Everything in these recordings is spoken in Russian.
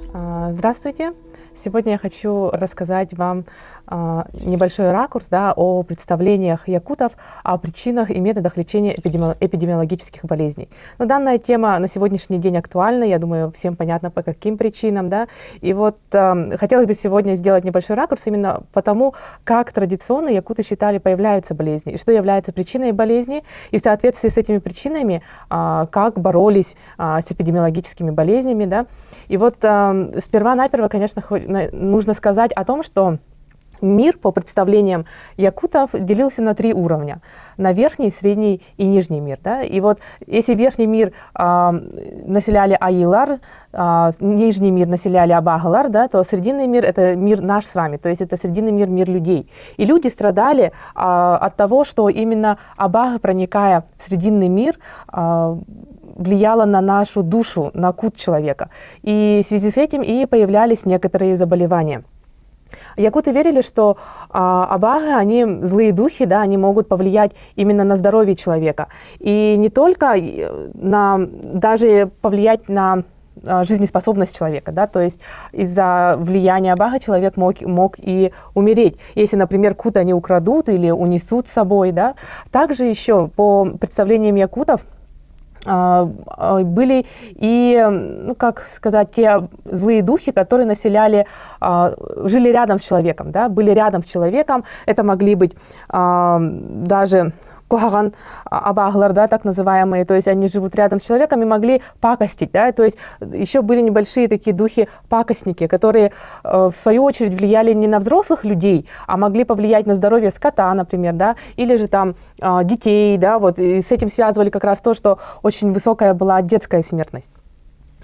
Здравствуйте! Сегодня я хочу рассказать вам небольшой ракурс о представлениях якутов о причинах и методах лечения эпидемиологических болезней. Но данная тема на сегодняшний день актуальна, я думаю, всем понятно, по каким причинам. И вот хотелось бы сегодня сделать небольшой ракурс именно потому, как традиционно якуты считали, появляются болезни, и что является причиной болезни, и в соответствии с этими причинами, как боролись с эпидемиологическими болезнями. И вот сперва-наперво, конечно, нужно сказать о том, что мир, по представлениям якутов, делился на 3 уровня. На верхний, средний и нижний мир. И вот если верхний мир населяли Аилар, нижний мир населяли Абагалар, то срединный мир — это мир наш с вами, то есть это срединный мир, мир людей. И люди страдали от того, что именно Абага, проникая в срединный мир, влияла на нашу душу, на кут человека. И в связи с этим и появлялись некоторые заболевания. Якуты верили, что абага, они злые духи, они могут повлиять именно на здоровье человека. И не только даже повлиять на жизнеспособность человека, то есть из-за влияния абага человек мог и умереть. Если, например, кут они украдут или унесут с собой. Также еще, по представлениям якутов, были и, те злые духи, которые жили рядом с человеком, были рядом с человеком. Это могли быть даже кухаган абаглар, так называемые, то есть они живут рядом с человеком и могли пакостить, то есть еще были небольшие такие духи-пакостники, которые в свою очередь влияли не на взрослых людей, а могли повлиять на здоровье скота, например, или же там детей, и с этим связывали как раз то, что очень высокая была детская смертность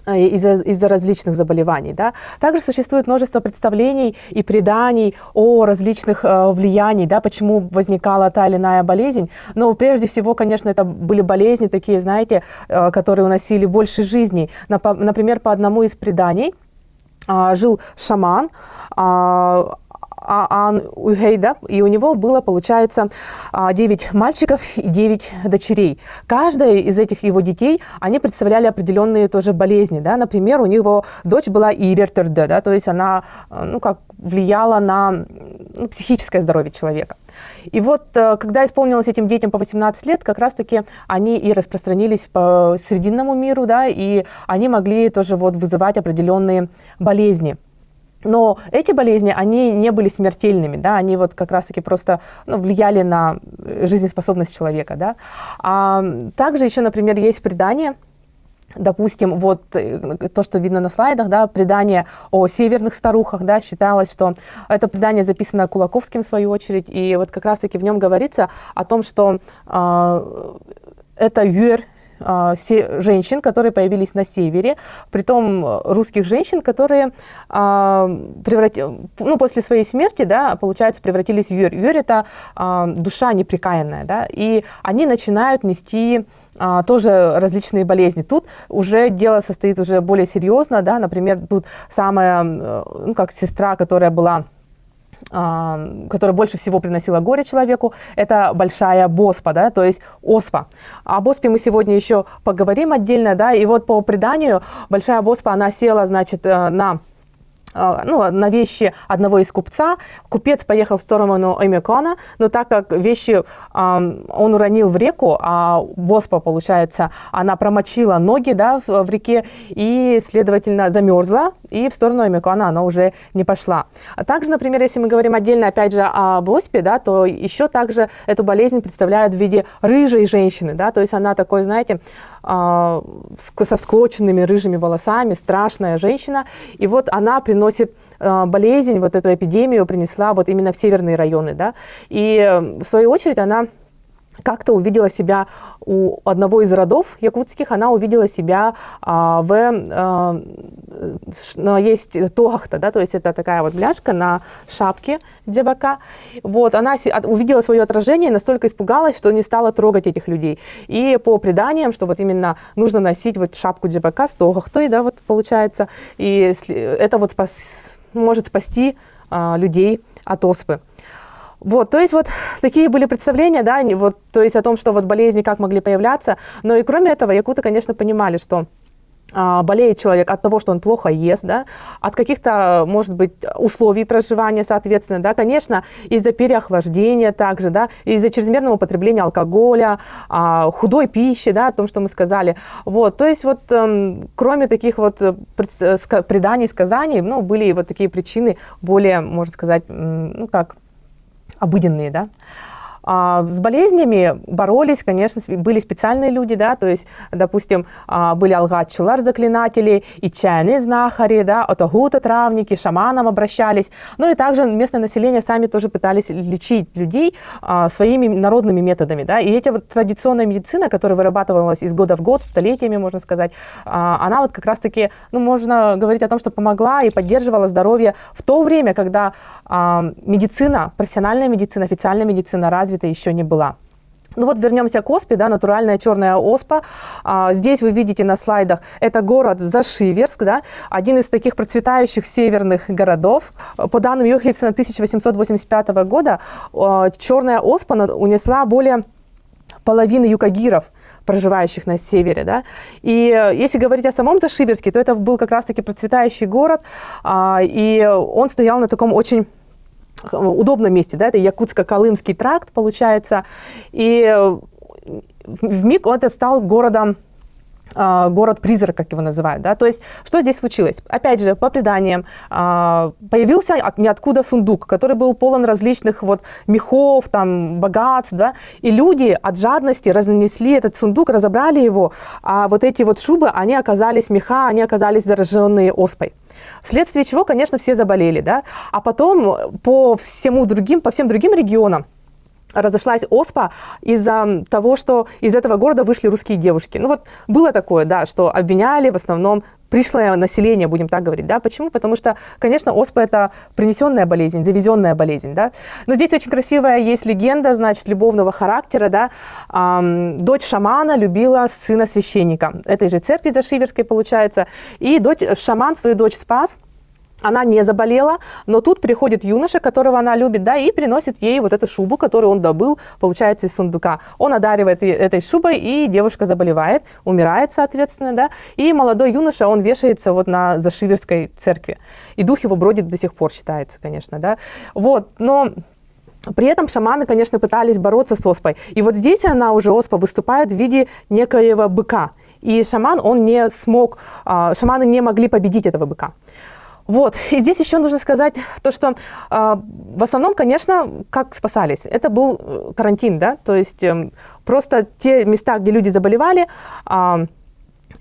из-за различных заболеваний. Также существует множество представлений и преданий о различных влияниях, почему возникала та или иная болезнь. Но прежде всего, конечно, это были болезни такие, знаете, которые уносили больше жизней. Например, по одному из преданий жил шаман, и у него было, получается, 9 мальчиков и 9 дочерей. Каждая из этих его детей, они представляли определенные тоже болезни. Например, у него дочь была ирертерде, то есть она влияла на психическое здоровье человека. И вот, когда исполнилось этим детям по 18 лет, как раз-таки они и распространились по срединному миру, и они могли тоже вызывать определенные болезни. Но эти болезни, они не были смертельными, они как раз-таки просто влияли на жизнеспособность человека. Также еще, например, есть предание, допустим, то, что видно на слайдах, предание о северных старухах, считалось, что это предание записано Кулаковским в свою очередь, и как раз-таки в нем говорится о том, что это юэр, женщин, которые появились на севере, притом русских женщин, которые после своей смерти, получается, превратились в юэр. Юэр — это душа непрекаянная, и они начинают нести тоже различные болезни. Тут уже дело состоит уже более серьезно, например, тут самая, сестра, которая больше всего приносила горе человеку, это большая боспа, то есть оспа. Об оспе мы сегодня еще поговорим отдельно, и по преданию большая боспа, она села, значит, на вещи одного из купца. Купец поехал в сторону Омекона, но так как вещи он уронил в реку, а боспа, получается, она промочила ноги в реке и, следовательно, замерзла, и в сторону Омекона она уже не пошла. А также, например, если мы говорим отдельно, опять же, об оспе, то еще также эту болезнь представляют в виде рыжей женщины, то есть она такой, знаете, со всклоченными рыжими волосами, страшная женщина, и она приносит болезнь, эту эпидемию принесла именно в северные районы, и в свою очередь она как-то увидела себя у одного из родов якутских, она увидела себя есть тогахта, то есть это такая бляшка на шапке дзебака. Она увидела свое отражение и настолько испугалась, что не стала трогать этих людей. И по преданиям, что именно нужно носить шапку дзебака с тогахтой, получается, и это может спасти людей от оспы. То есть такие были представления, то есть о том, что болезни как могли появляться. Но и кроме этого, якуты, конечно, понимали, что болеет человек от того, что он плохо ест, да, от каких-то, может быть, условий проживания, соответственно, да, конечно, из-за переохлаждения также, да, из-за чрезмерного употребления алкоголя, худой пищи, да, о том, что мы сказали. Вот, то есть вот кроме таких вот преданий, сказаний, ну, были вот такие причины более, можно сказать, ну, как обыденные, да. С болезнями боролись, конечно, были специальные люди, да, то есть, допустим, были алгатчылар, заклинатели, ичаны, знахари, да, отогута, травники, шаманам обращались. Ну и также местное население сами тоже пытались лечить людей своими народными методами, да, и эта вот традиционная медицина, которая вырабатывалась из года в год, столетиями, можно сказать, она вот как раз-таки, ну, можно говорить о том, что помогла и поддерживала здоровье в то время, когда медицина, профессиональная медицина, официальная медицина развита еще не была. Ну вот вернемся к оспе, да, натуральная черная оспа. Здесь вы видите на слайдах, это город Зашиверск, да, один из таких процветающих северных городов. По данным Йохельсона 1885 года, черная оспа унесла более половины юкагиров, проживающих на севере, да. И если говорить о самом Зашиверске, то это был как раз-таки процветающий город, и он стоял на таком очень удобном месте, да, это Якутско-Колымский тракт, получается, и вмиг он стал городом, город-призрак, как его называют, да, то есть что здесь случилось? Опять же, по преданиям, появился ниоткуда сундук, который был полон различных вот мехов, там, богатств, да, и люди от жадности разнесли этот сундук, разобрали его, а вот эти вот шубы, они оказались меха, они оказались зараженные оспой. Вследствие чего, конечно, все заболели, да, а потом по всем другим регионам разошлась оспа из-за того, что из этого города вышли русские девушки. Ну вот было такое, да, что обвиняли в основном пришлое население, будем так говорить, да. Почему? Потому что, конечно, оспа – это принесенная болезнь, завезенная болезнь, да. Но здесь очень красивая есть легенда, значит, любовного характера, да. Дочь шамана любила сына священника этой же церкви Зашиверской, получается, и шаман свою дочь спас. Она не заболела, но тут приходит юноша, которого она любит, да, и приносит ей вот эту шубу, которую он добыл, получается, из сундука. Он одаривает ее этой шубой, и девушка заболевает, умирает, соответственно, да, и молодой юноша, он вешается вот на Зашиверской церкви, и дух его бродит до сих пор, считается, конечно, да. Вот, но при этом шаманы, конечно, пытались бороться с оспой. И вот здесь оспа выступает в виде некоего быка. И шаманы не могли победить этого быка. Вот. И здесь еще нужно сказать то, что в основном, конечно, как спасались? Это был карантин, да, то есть просто те места, где люди заболевали,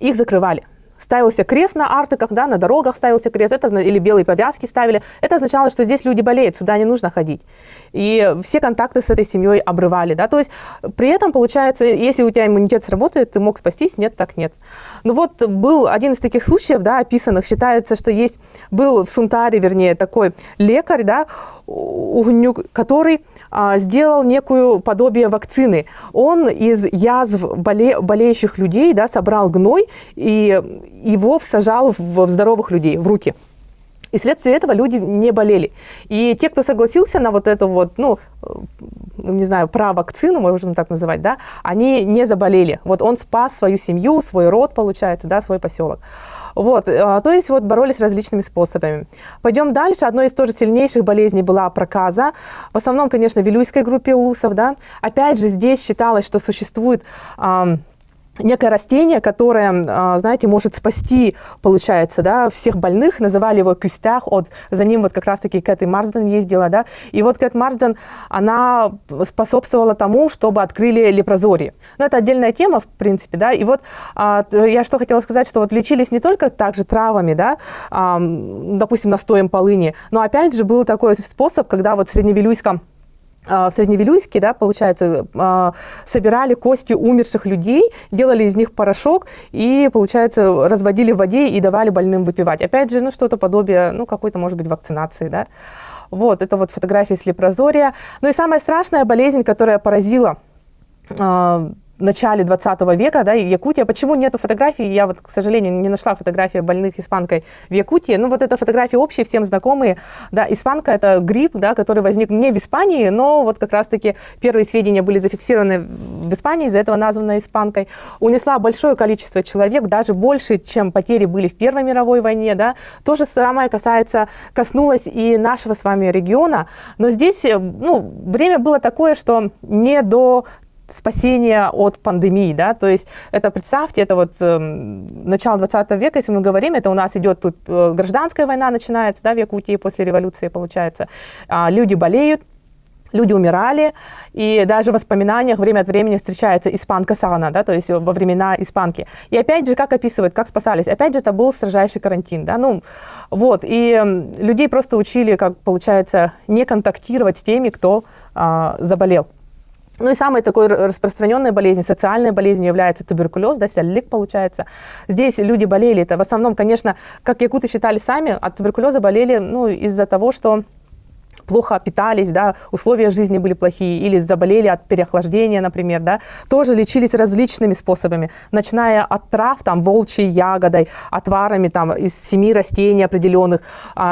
их закрывали. Ставился крест на артыках, да, на дорогах ставился крест, или белые повязки ставили. Это означало, что здесь люди болеют, сюда не нужно ходить. И все контакты с этой семьей обрывали, да, то есть при этом, получается, если у тебя иммунитет сработает, ты мог спастись, нет, так нет. Ну вот был один из таких случаев, да, описанных, считается, что был в Сунтаре, вернее, такой лекарь, да, который сделал некую подобие вакцины. Он из язв болеющих людей, да, собрал гной и его всажал в здоровых людей, в руки. И вследствие этого люди не болели. И те, кто согласился на вот это вот, ну, не знаю, про вакцину, можно так называть, да, они не заболели. Вот он спас свою семью, свой род, получается, да, свой поселок. Вот, то есть вот боролись различными способами. Пойдем дальше. Одной из тоже сильнейших болезней была проказа. В основном, конечно, в вилюйской группе улусов, да. Опять же, здесь считалось, что существует некое растение, которое, знаете, может спасти, получается, да, всех больных. Называли его кюстях. За ним вот как раз-таки Кэт Марсден ездила, да. И вот Кэт Марсден, она способствовала тому, чтобы открыли лепрозории. Но это отдельная тема, в принципе, да. И вот я что хотела сказать, что вот лечились не только также травами, да, допустим, настоем полыни, но опять же был такой способ, когда вот в Средневилюйске, да, получается, собирали кости умерших людей, делали из них порошок и, получается, разводили в воде и давали больным выпивать. Опять же, ну, что-то подобие, ну, какой-то, может быть, вакцинации, да. Вот, это вот фотографии с лепрозория. Ну и самая страшная болезнь, которая поразила начале 20 века, да, Якутия. Почему нету фотографий? Я вот, к сожалению, не нашла фотографии больных испанкой в Якутии. Ну, вот эта фотографии общие, всем знакомые. Да, испанка – это грипп, да, который возник не в Испании, но вот как раз-таки первые сведения были зафиксированы в Испании, из-за этого названа испанкой. Унесла большое количество человек, даже больше, чем потери были в Первой мировой войне, да. То же самое коснулось и нашего с вами региона. Но здесь, ну, время было такое, что не до спасения от пандемии, да, то есть это, представьте, это вот начало 20 века, если мы говорим, это у нас идет тут гражданская война начинается, да, в Якутии после революции, получается, люди болеют, люди умирали, и даже в воспоминаниях время от времени встречается испанка Сана, да, то есть во времена испанки. И опять же, как описывают, как спасались? Опять же, это был строжайший карантин, да, ну, вот, и людей просто учили, как, получается, не контактировать с теми, кто заболел. Ну и самой такой распространенной болезнью, социальной болезнью является туберкулез, да, сяллик получается. Здесь люди болели, это в основном, конечно, как якуты считали сами, от туберкулеза болели, ну, из-за того, что плохо питались, да, условия жизни были плохие, или заболели от переохлаждения, например, да, тоже лечились различными способами, начиная от трав, там, волчьей ягодой, отварами, там, из 7 растений определенных,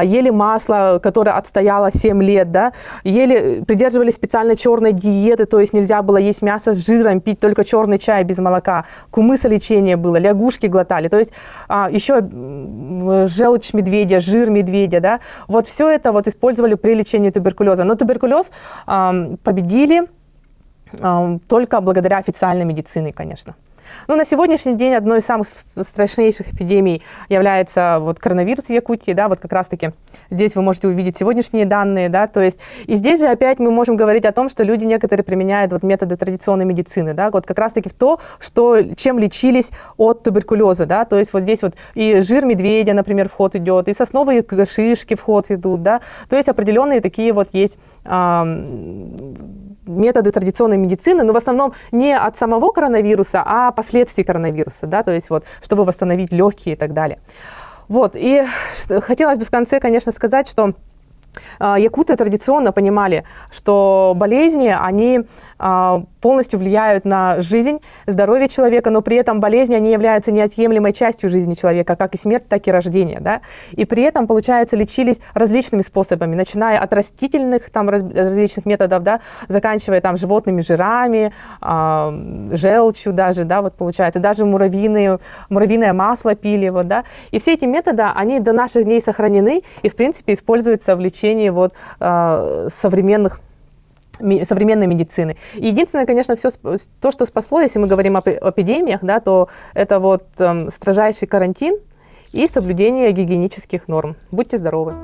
ели масло, которое отстояло 7 лет, да, придерживались специальной черной диеты, то есть нельзя было есть мясо с жиром, пить только черный чай без молока, кумысолечение было, лягушки глотали, то есть еще желчь медведя, жир медведя, да, вот все это вот использовали при лечении туберкулеза. Но туберкулез победили только благодаря официальной медицине, конечно. Ну, на сегодняшний день одной из самых страшнейших эпидемий является вот коронавирус в Якутии, да, вот как раз-таки здесь вы можете увидеть сегодняшние данные, да, то есть и здесь же опять мы можем говорить о том, что люди некоторые применяют вот методы традиционной медицины, да, вот как раз-таки в то, чем лечились от туберкулеза, да, то есть вот здесь вот и жир медведя, например, в ход идет, и сосновые шишки в ход идут, да, то есть определенные такие вот есть методы традиционной медицины, но в основном не от самого коронавируса, а последствий коронавируса, да, то есть вот, чтобы восстановить легкие и так далее. Вот, и хотелось бы в конце, конечно, сказать, что якуты традиционно понимали, что болезни, они полностью влияют на жизнь, здоровье человека, но при этом болезни, они являются неотъемлемой частью жизни человека, как и смерть, так и рождение, да, и при этом, получается, лечились различными способами, начиная от растительных, там, различных методов, да, заканчивая, там, животными жирами, желчью даже, да, вот, получается, даже муравьиное масло пили, вот, да, и все эти методы, они до наших дней сохранены и, в принципе, используются в лечении, вот, современной медицины. И единственное, конечно, все то, что спасло, если мы говорим об эпидемиях, да, то это вот строжайший карантин и соблюдение гигиенических норм. Будьте здоровы!